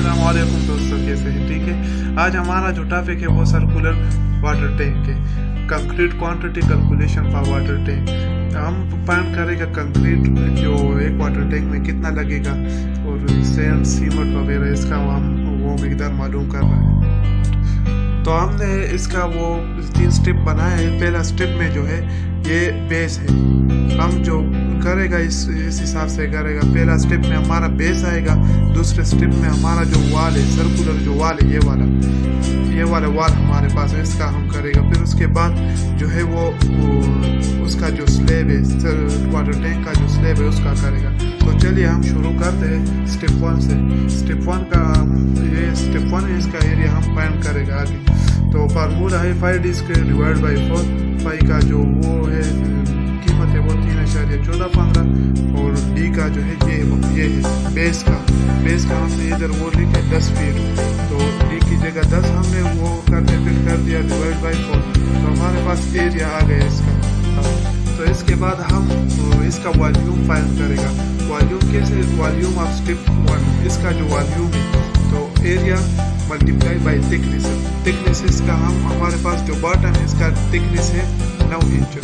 अस्सलाम वालेकुम दोस्तों, कैसे हैं? ठीक है। आज हमारा जो टॉपिक है वो सर्कुलर वाटर टैंक है। Concrete quantity calculation for water tank. हम फाइंड करेंगे कंक्रीट जो एक वाटर टैंक में कितना लगेगा और सैंड सीमेंट वगैरह इसका हम वो मिकदार मालूम कर रहे हैं। तो हमने इसका वो 3 स्टेप बनाया है। पहला स्टेप में जो है ये बेस है। हम जो करेगा इस हिसाब से करेगा। पहला स्टेप में हमारा बेस आएगा, दूसरे स्टेप में हमारा जो वाल है, सर्कुलर जो वाल है, ये वाला वाल हमारे पास है, इसका हम करेगा। फिर उसके बाद जो है वो उसका जो स्लैब है, वाटर टैंक का जो स्लैब है उसका करेगा। तो चलिए हम शुरू करते हैं स्टेप 1 से। स्टेप 1 का ये स्टेप 1 है, इसका एरिया हम फाइंड करेगा आगे। तो फार्मूला है 5d² डिवाइड बाई 4। 5 का जो वो है कीमत है वो 3.1415 और डी का जो है ये है बेस का हमने इधर वो लिखे 10 फीट। तो डी की जगह 10 हमने वो करके फिट कर दिया डिवाइड बाई 4। तो हमारे पास एरिया आ गया इसका। तो इसके बाद हम इसका वॉल्यूम फाइंड करेगा। वॉल्यूम कैसे? वॉल्यूम ऑफ स्टेप 1, इसका जो वॉल्यूम है तो area multiply by thickness. Thickness इसका हमारे पास जो बॉटम है इसका थिकनेस है 9 इंच।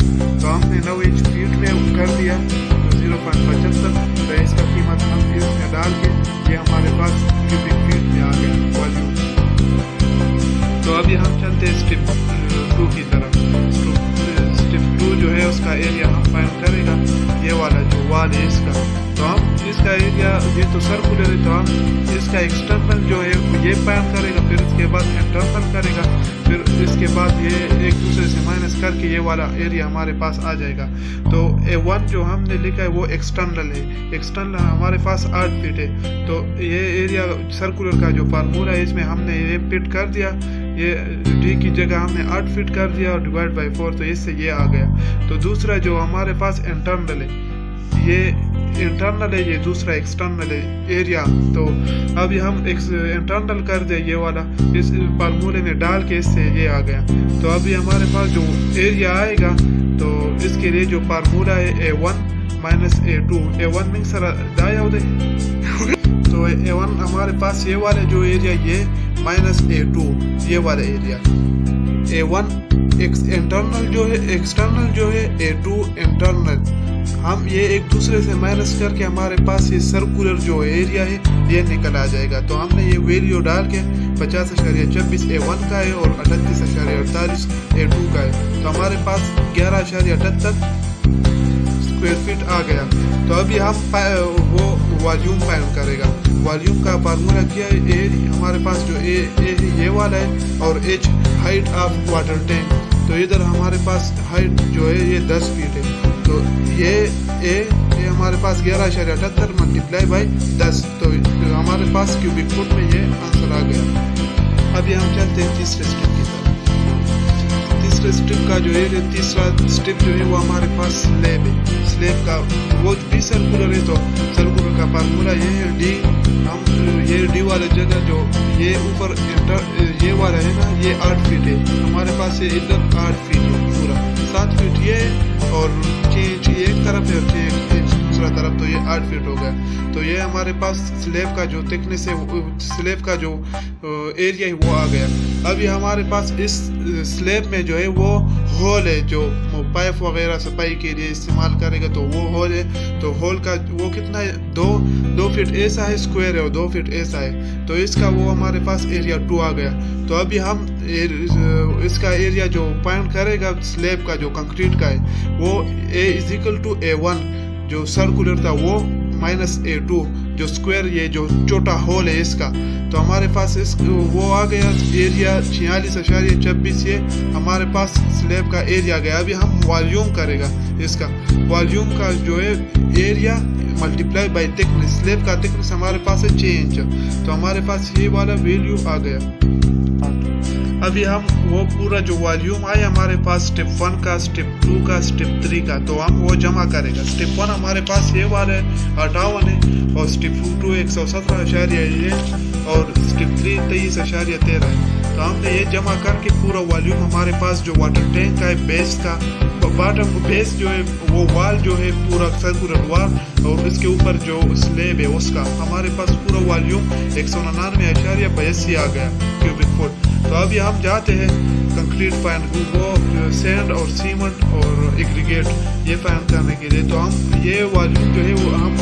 तो हमने 9 इंच फीट में कर दिया तो 0.75। तो इसका कीमत हम इसमें डाल के ये हमारे पास क्यूबिक फीट में आ गया वॉल्यूम। तो अभी हम चलते हैं स्टेप 2 की तरफ। स्टेप 2 जो है उसका एरिया हम फाइंड करेगा। ये वाला जो वाल है इसका, तो हम इसका एरिया, ये तो सर्कुलर है तो हम इसका एक्सटर्नल जो है ये फाइंड करेगा। फिर इसके बाद इंटरनल करेगा। फिर इसके बाद ये एक दूसरे से माइनस करके ये वाला एरिया हमारे पास आ जाएगा। तो A1 जो हमने लिखा है वो एक्सटर्नल है। एक्सटर्नल हमारे पास 8 फीट है। तो ये एरिया सर्कुलर का जो फार्मूला है इसमें हमने ये फिट कर दिया। ये डी की जगह हमने 8 फीट कर दिया और डिवाइड बाई 4। तो इससे ये आ गया। तो दूसरा जो हमारे पास इंटरनल है, ये इंटरनल है, ये दूसरा एक्सटर्नल है एरिया। तो अभी हम इंटरनल कर दे ये वाला इस फार्मूले में डाल के इससे ये आ गया। तो अभी हमारे पास जो एरिया आएगा तो इसके लिए जो फार्मूला है A1 माइनस A2। A1 में सर दाया होते तो A1 हमारे पास ये वाले जो एरिया ये माइनस A2 ये वाला एरिया। A1 इंटरनल जो है, एक्सटर्नल जो है A2 इंटरनल। हम ये एक दूसरे से माइनस करके हमारे पास ये सर्कुलर जो एरिया है ये निकल आ जाएगा। तो हमने ये वैल्यू डाल के 50.26 A1 का है और 38.48 A2 का है। तो हमारे पास 11.78 स्क्वायर फीट आ गया। तो अभी हम वो वॉल्यूम फाइंड करेगा। वॉल्यूम का फार्मूला क्या है? ए हमारे पास जो ए ये वाला है और H height of water tank. तो इधर हमारे पास हाइट जो है ये 10 फीट है। तो ये हमारे पास 11.78 मल्टीप्लाई बाई 10। तो हमारे पास क्यूबिक फुट में ये आंसर आ गया। अभी हम चलते हैं तीसरे स्टेप की तरफ। तीसरे स्टेप का जो है, तीसरा स्टेप जो है वो हमारे पास स्लैब है। स्लैब का वो भी सर्कुलर है। तो सर्कुलर का फार्मूला ये है डी। हम ये डी वाले जगह जो ये ऊपर ये वाला है ना, ये 8 फीट है। हमारे पास ये इधर 8 फीट है पूरा। 7 फीट ये और 6 इंच एक तरफ है और 6 इंच दूसरा तरफ। तो ये 8 फीट हो गया। तो ये हमारे पास स्लैब का जो थिकनेस है, स्लैब का जो एरिया है वो आ गया। अभी हमारे पास इस स्लैब में जो है वो होल है, जो पाइप वगैरह सफाई के लिए इस्तेमाल करेगा। तो वो होल है। तो होल का वो कितना है? 2 फीट ऐसा है स्क्वायर है और 2 फीट ऐसा है। तो इसका वो हमारे पास एरिया 2 आ गया। तो अभी हम इसका एरिया जो फाइंड करेगा स्लैब का जो कंक्रीट का है वो A = A1 जो सर्कुलर था वो माइनस A2 जो स्क्वायर ये जो छोटा होल है इसका। तो हमारे पास वो आ गया एरिया 46.26। ये हमारे पास स्लैब का एरिया गया। अभी हम वॉल्यूम करेगा इसका। वॉल्यूम का जो है area multiply by thickness. Slab का थिकनेस हमारे पास है 6 इंच। तो हमारे पास ये वाला वैल्यू आ गया। अभी हम वो पूरा जो वॉल्यूम आया हमारे पास स्टेप 1 का, स्टेप 2 का, स्टेप 3 का, तो हम वो जमा करेगा। स्टेप 1 हमारे पास ये वाला है 58 है और स्टेप 2 117 है और स्टेप 3 23.13 है। तो हमने ये जमा करके पूरा वॉल्यूम हमारे पास जो वाटर टैंक का है बेस का बॉटम बेस जो है वो वाल जो है पूरा सर्कुलर वाल और इसके ऊपर जो स्लेब है उसका हमारे पास पूरा वॉल्यूम 199.82 आ गया क्यूबिक फुट। तो अभी हम जाते हैं कंक्रीट फाइन वो सैंड और सीमेंट और एग्रीगेट ये फाइन करने के लिए। तो हम ये वॉल्यूम जो है वो हम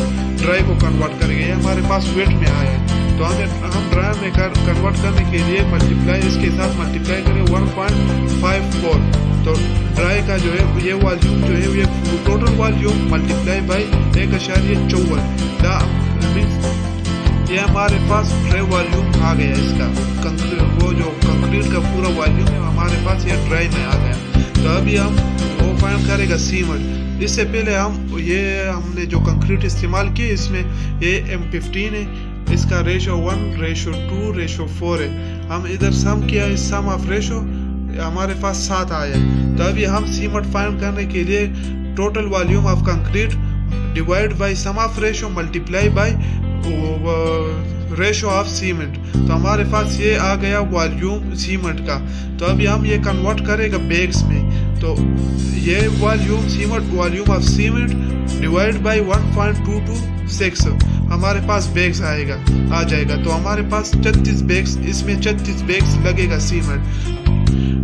ड्राई को कन्वर्ट करेंगे, ये हमारे पास वेट में आया है। तो हम ड्राई में कन्वर्ट करने के लिए मल्टीप्लाई इसके साथ मल्टीप्लाई करें 1.54। तो ड्राई का जो है ये वॉल्यूम जो है ये टोटल वॉल्यूम मल्टीप्लाई बाई 1.54 ये हमारे पास ड्राई वॉल्यूम आ गया इसका कंक्रीट वो जो कंक्रीट का पूरा वॉल्यूम है हमारे पास ये ड्राई में आ गया। तो अभी हम वो फाइंड करेगा सीमेंट। इससे पहले हमने जो कंक्रीट इस्तेमाल की इसमें ये M15 है, इसका रेशो 1 रेशो 2 रेशो 4 है। हम इधर सम किया है, सम ऑफ रेशो हमारे पास 7 आया है। तो अभी हम सीमेंट फाइंड करने के लिए total volume of concrete divide by sum of ratio multiply by ratio of cement. तो हमारे पास ये आ गया वॉल्यूम सीमेंट का। तो अभी हम ये कन्वर्ट करेगा बैग्स में। तो ये volume cement volume of cement divide by 1.226 हमारे पास बैग्स आ जाएगा। तो हमारे पास 36 बैग्स, इसमें 36 बैग्स लगेगा सीमेंट।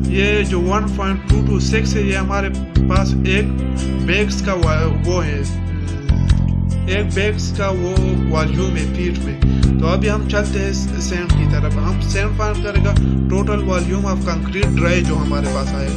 ये जो 1.226 है ये हमारे पास एक बैग्स का वो है, एक बैग्स का वो वॉल्यूम है फीट में। तो अभी हम चलते हैं सैंड की तरफ। हम सैंड फाइंड करेगा total volume of concrete dry जो हमारे पास आए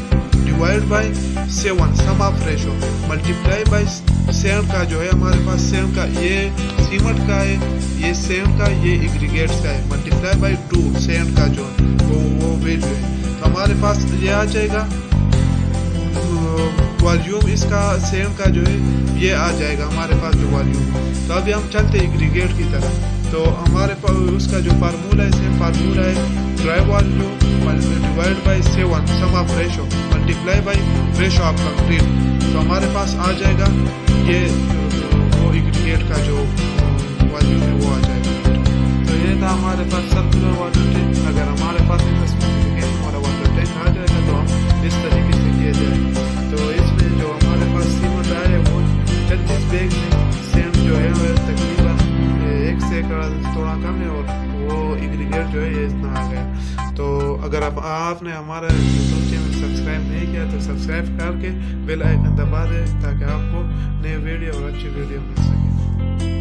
divide by 7 sum of ratio multiply by sand का जो है हमारे पास सैंड का ये सीमेंट का है, ये सैंड का ये एग्रीगेट्स का है मल्टीप्लाई बाय 2 सैंड का जो वो वैल्यू है। तो हमारे पास ये आ जाएगा वॉल्यूम इसका सैंड का जो है ये आ जाएगा हमारे पास जो वॉल्यूम। तो अभी हम चलते हैं एग्रीगेट की तरफ। तो हमारे पास उसका जो फार्मूला है सेम फार्मूला है dry volume divide by 7 sum of ratio multiply by ratio of concrete. तो हमारे पास आ जाएगा ये वो एग्रीगेट का जो वॉल्यूम है वो आ जाएगा। तो ये था हमारे पास सर्कुलर वाटर टैंक। अगर हमारे पास स्पेसिफिकेशन वाला वाटर टैंक आ जाएगा तो हम इस तरीके से किए जाए। तो इसमें जो हमारे पास सीमेंट आया है वो 36 बैग में, सैंड जो है तकरीबन 1 से थोड़ा कम है और वो एग्रीगेट जो है ये इतना आ गया। तो अगर आपने हमारा यूट्यूब चैनल सब्सक्राइब नहीं किया तो सब्सक्राइब करके बेल आइकन दबा दें ताकि आपको नए वीडियो और अच्छी वीडियो मिल सके।